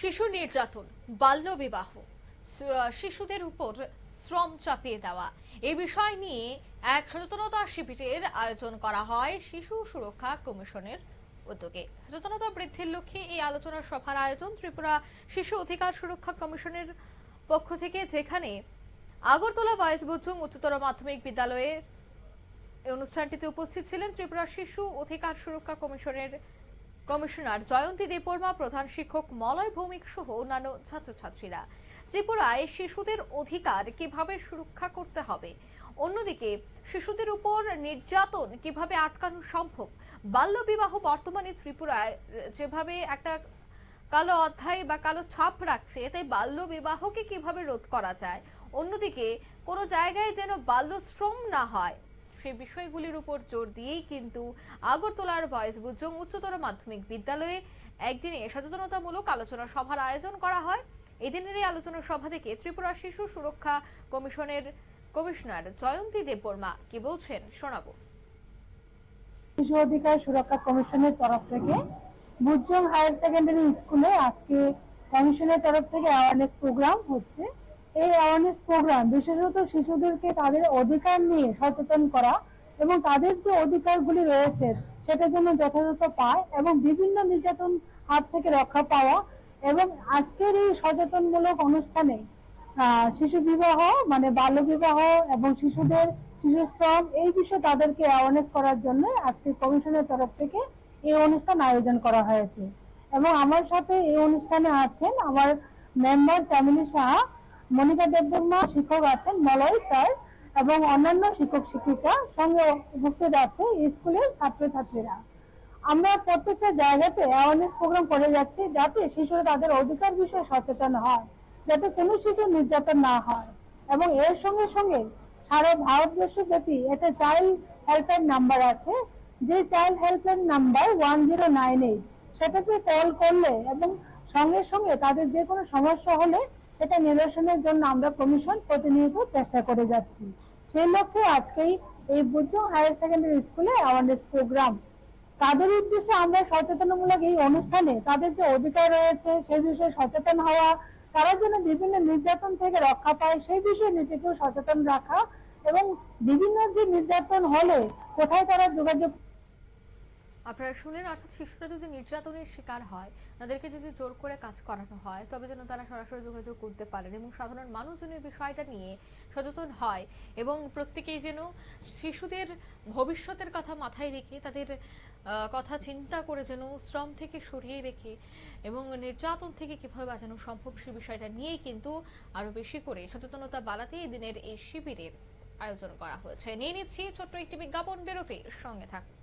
শিশু নির্যাতন, বাল্যবিবাহ, শিশুদের উপর শ্রম চাপিয়ে দেওয়া এই বিষয় নিয়ে এক সচেতনতা শিবিরের আয়োজন করা হয় শিশু সুরক্ষা কমিশনের উদ্যোগে। সচেতনতা বৃদ্ধির লক্ষ্যে এই আলোচনা সভার আয়োজন ত্রিপুরা শিশু অধিকার সুরক্ষা কমিশনের পক্ষ থেকে, যেখানে আগরতলা বয়েজ বুজুং উচ্চতর মাধ্যমিক বিদ্যালয়ের এই অনুষ্ঠানটিতে উপস্থিত ছিলেন ত্রিপুরা শিশু অধিকার সুরক্ষা কমিশনের কমিশনার জয়ন্তী দেববর্মা, প্রধান শিক্ষক মলয় ভৌমিক সহ অন্যান্য ছাত্রছাত্রীরা। ত্রিপুরায় শিশুদের অধিকার কিভাবে সুরক্ষা করতে হবে, অন্যদিকে শিশুদের উপর নির্যাতন কিভাবে আটকানো সম্ভব, বাল্যবিবাহ বর্তমানে ত্রিপুরায় যেভাবে একটা কালো অধ্যায় বা কালো ছাপ রাখছে, তাই বাল্যবিবাহকে কিভাবে রোধ করা যায়, অন্যদিকে কোনো জায়গায় যেন বাল্যশ্রম না হয়, সেই বিষয়গুলির উপর জোর দিয়েই কিন্তু আগরতলার বয়েজ বুজুং উচ্চতর মাধ্যমিক বিদ্যালয়ে একদিনে সচেতনতামূলক আলোচনা সভার আয়োজন করা হয়। এদিনের এই আলোচনা সভা থেকে ত্রিপুরা শিশু সুরক্ষা কমিশনের কমিশনার জয়ন্তী দেববর্মা কি বলছেন শোনাবো। শিশু অধিকার সুরক্ষা কমিশনের তরফ থেকে বুজুং হায়ার সেকেন্ডারি স্কুলে আজকে কমিশনের তরফ থেকে অ্যাওয়ারনেস প্রোগ্রাম হচ্ছে। এই অ্যাওয়ারনেস প্রোগ্রাম বিশেষত শিশুদেরকে তাদের অধিকার নিয়ে সচেতন করা এবং তাদের যে অধিকারগুলি রয়েছে সেটা যেন যথাযথ পায় এবং বিভিন্ন নির্যাতন হাত থেকে রক্ষা পাওয়া। এবং আজকের এই সচেতনমূলক অনুষ্ঠানে শিশু বিবাহ মানে বাল্য বিবাহ এবং শিশু শ্রম এই বিষয়ে তাদেরকে অ্যাওয়ারনেস করার জন্য আজকে কমিশনের তরফ থেকে এই অনুষ্ঠান আয়োজন করা হয়েছে। এবং আমার সাথে এই অনুষ্ঠানে আছেন আমার মেম্বার চামিলি সাহা, মনিকা দেববর্মা শিক্ষক আছেন, মলয় স্যার এবং অন্যান্য শিক্ষক শিক্ষিকা সঙ্গে উপস্থিত আছে স্কুলের ছাত্রছাত্রীরা। আমরা প্রত্যেকটা জায়গাতে অ্যাওয়ারনেস প্রোগ্রাম করে যাচ্ছি যাতে শিশুরা তাদের অধিকার বিষয়ে সচেতন হয়, যাতে কোনো শিশু নির্যাতন না হয়। এবং এর সঙ্গে সঙ্গে সারা ভারতবর্ষ ব্যাপী একটা চাইল্ড হেল্পলাইন নাম্বার আছে, যে চাইল্ড হেল্পলাইন নাম্বার 1098, সেটাতে কল করলে এবং সঙ্গে সঙ্গে তাদের যে কোনো সমস্যা হলে সেটা নিরসনের জন্য আমরা কমিশন প্রতিনিয়ত চেষ্টা করে যাচ্ছি। সেই লক্ষ্যে আজকেই এই বুজুং হায়ার সেকেন্ডারি স্কুলে অ্যাওয়ারনেস প্রোগ্রাম। তাদের উদ্দেশ্যে আমরা সচেতনমূলক এই অনুষ্ঠানে তাদের যে অধিকার রয়েছে সেই বিষয়ে সচেতন হওয়া, তারা যেন বিভিন্ন নির্যাতন থেকে রক্ষা পায় সেই বিষয়ে নিজেকেও সচেতন রাখা এবং বিভিন্ন যে নির্যাতন হলে কোথায় তারা যোগাযোগ। আপনারা শুনলেন, অর্থাৎ শিশুরা যদি নির্যাতনের শিকার হয়, তাদেরকে যদি জোর করে কাজ করানো হয়, তবে যেন তারা সরাসরি যোগাযোগ করতে পারেন এবং সাধারণ মানুষ যেন এই বিষয়টা নিয়ে সচেতন হয় এবং প্রত্যেকেই যেন শিশুদের ভবিষ্যতের কথা মাথায় রেখে, তাদের কথা চিন্তা করে যেন শ্রম থেকে সরিয়ে রেখে এবং নির্যাতন থেকে কিভাবে বাঁচানো সম্ভব সে বিষয়টা নিয়েই কিন্তু আরো বেশি করে সচেতনতা বাড়াতে এই দিনের এই শিবিরের আয়োজন করা হয়েছে। নিয়ে নিচ্ছি ছোট্ট একটি বিজ্ঞাপন বিরতির সঙ্গে থাকুন।